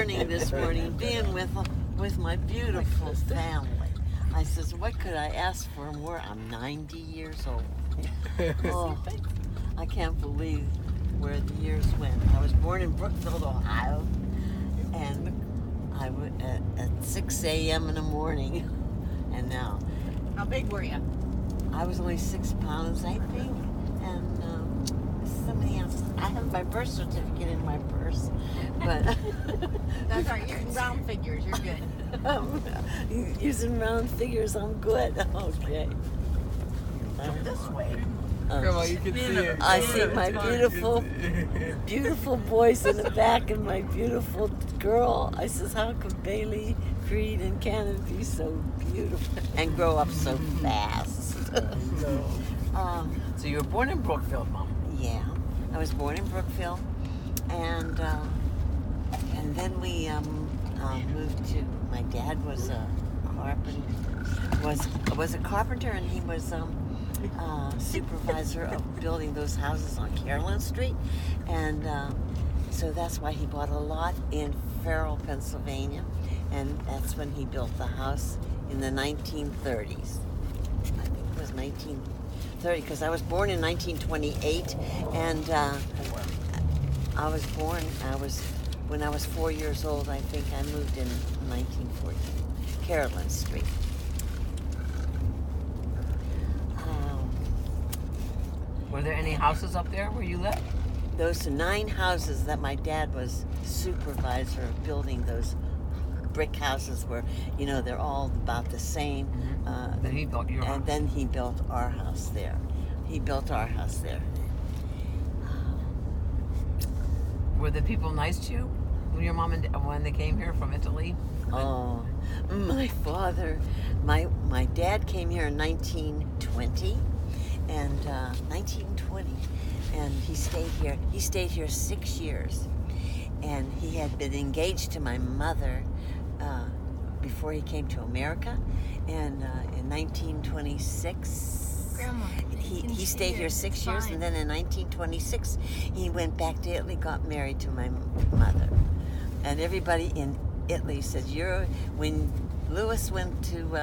morning this morning, being with my beautiful family. I says, what could I ask for more? I'm 90 years old. Oh, I can't believe where the years went. I was born in Brookfield, Ohio, and I was at 6 a.m. in the morning. And now, how big were you? I was only 6 pounds, I think, and somebody else. I have my birth certificate in my purse, but that's all right. You're in round figures. You're good. Using round figures, I'm good. Okay. This way. Grandma, you can see it. I see my beautiful boys in the back and my beautiful girl. I says, how could Bailey, Creed, and Cannon be so beautiful and grow up so fast? So you were born in Brookfield, Mom? Yeah, I was born in Brookfield, and then we moved to. My dad was a carpenter, and he was supervisor of building those houses on Carolyn Street, and so that's why he bought a lot in Farrell, Pennsylvania, and that's when he built the house in the 1930s. I think it was 1930, because I was born in 1928, and when I was 4 years old, I think I moved in 1914, Carolyn Street. Were there any houses up there where you lived? Those 9 houses that my dad was supervisor of building, those brick houses where, they're all about the same. Then he built your house. And then he built our house there. Were the people nice to you when your mom and when they came here from Italy? Oh, my father, my dad came here in 1920, and 1920, and he stayed here 6 years, and he had been engaged to my mother before he came to America, and in 1926. Grandma, he stayed here 6 years, and then in 1926 he went back to Italy, got married to my mother, and everybody in Italy says, when Louis went to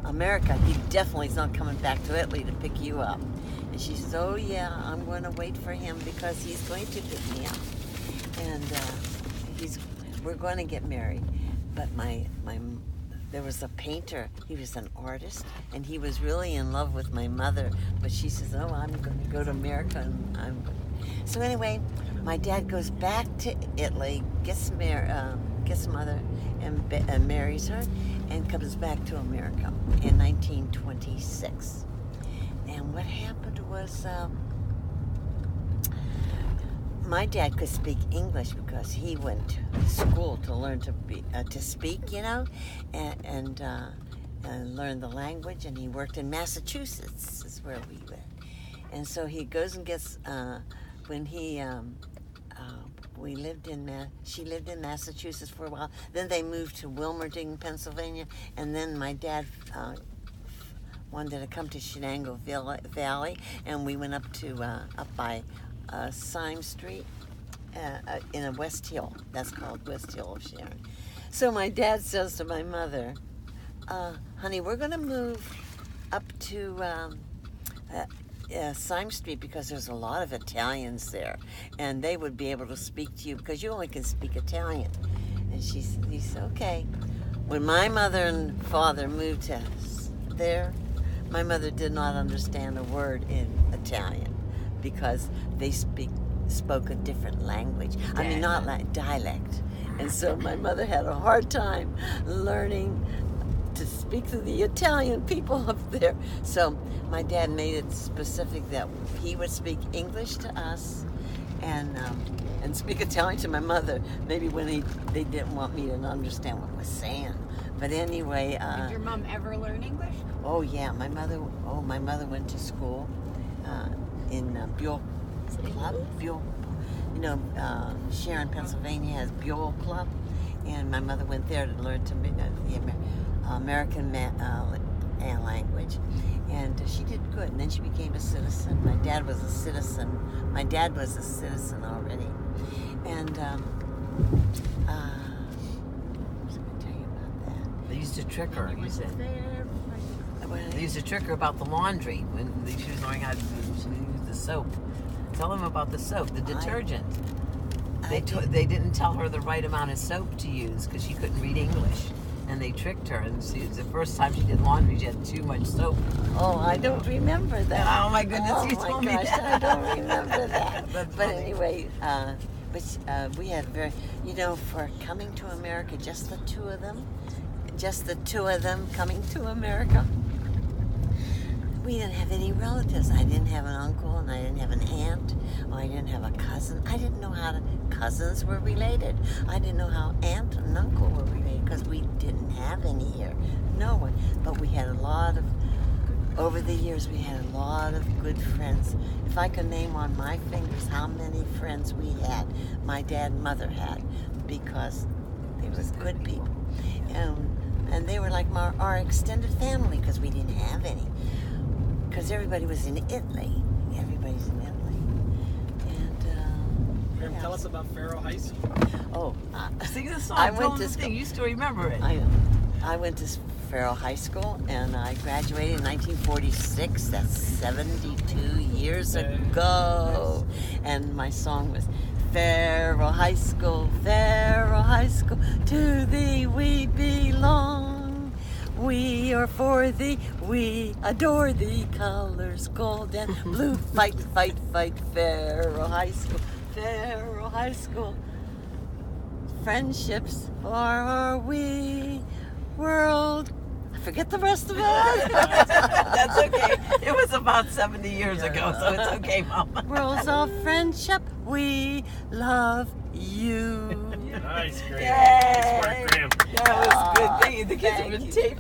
America, he definitely is not coming back to Italy to pick you up. And she says, oh yeah, I'm going to wait for him because he's going to pick me up, and we're going to get married. But there was a painter, he was an artist, and he was really in love with my mother, but she says, oh, I'm going to go to America, and so anyway, my dad goes back to Italy, gets mother, and marries her, and comes back to America in 1926. And what happened was, my dad could speak English because he went to school to learn to speak, and learn the language. And he worked in Massachusetts, is where we went. And so he goes and gets when he she lived in Massachusetts for a while. Then they moved to Wilmerding, Pennsylvania, and then my dad wanted to come to Shenango Valley, and we went up by Syme Street in a West Hill. That's called West Hill of Sharon. So my dad says to my mother, honey, we're going to move up to Syme Street because there's a lot of Italians there, and they would be able to speak to you because you only can speak Italian. And he said, okay. When my mother and father moved to there, my mother did not understand a word in Italian because they spoke a different language. I mean, not dialect. And so my mother had a hard time learning to speak to the Italian people up there. So my dad made it specific that he would speak English to us and speak Italian to my mother, maybe when they didn't want me to understand what was saying. But anyway... Did your mom ever learn English? Oh, yeah. My mother went to school in Buell Club. Buell, Sharon, Pennsylvania has Buell Club, and my mother went there to learn the American language, and she did good. And then she became a citizen. My dad was a citizen already, And I was going to tell you about that. They used to trick her. You said. Well, They used to trick her about the laundry when she was learning how to use the soap. Tell them about the soap, the detergent. They didn't tell her the right amount of soap to use because she couldn't read English. And they tricked her. And the first time she did laundry, she had too much soap. Oh, I don't remember that. Oh my goodness, you told me that. I don't remember that. That's But funny. anyway, we had very, for coming to America, just the two of them coming to America. We didn't have any relatives. I didn't have an uncle, and I didn't have an aunt, or I didn't have a cousin. I didn't know how cousins were related. I didn't know how aunt and uncle were related because we didn't have any here. No one. But we had over the years, we had a lot of good friends. If I could name on my fingers how many friends we had, my dad and mother had, because they were good people. And they were like our extended family because we didn't have any. Because everybody was in Italy. Everybody's in Italy. And, Tell us about Faro High School. Oh, Sing the song. I Tell went them to the school. thing. You still remember it. I went to Faro High School, and I graduated in 1946. That's 72 years ago. And my song was, Faro High School, to thee we belong. We are for thee, we adore thee, colors gold and blue. Fight, fight, fight, Faro High School. Friendships are we, world. I forget the rest of it. That's okay. It was about 70 years ago, so it's okay, Mama. Worlds of friendship, we love you. Nice, Graham. Yay! Smart, Graham. That was good. The kids have Thank been you. taping.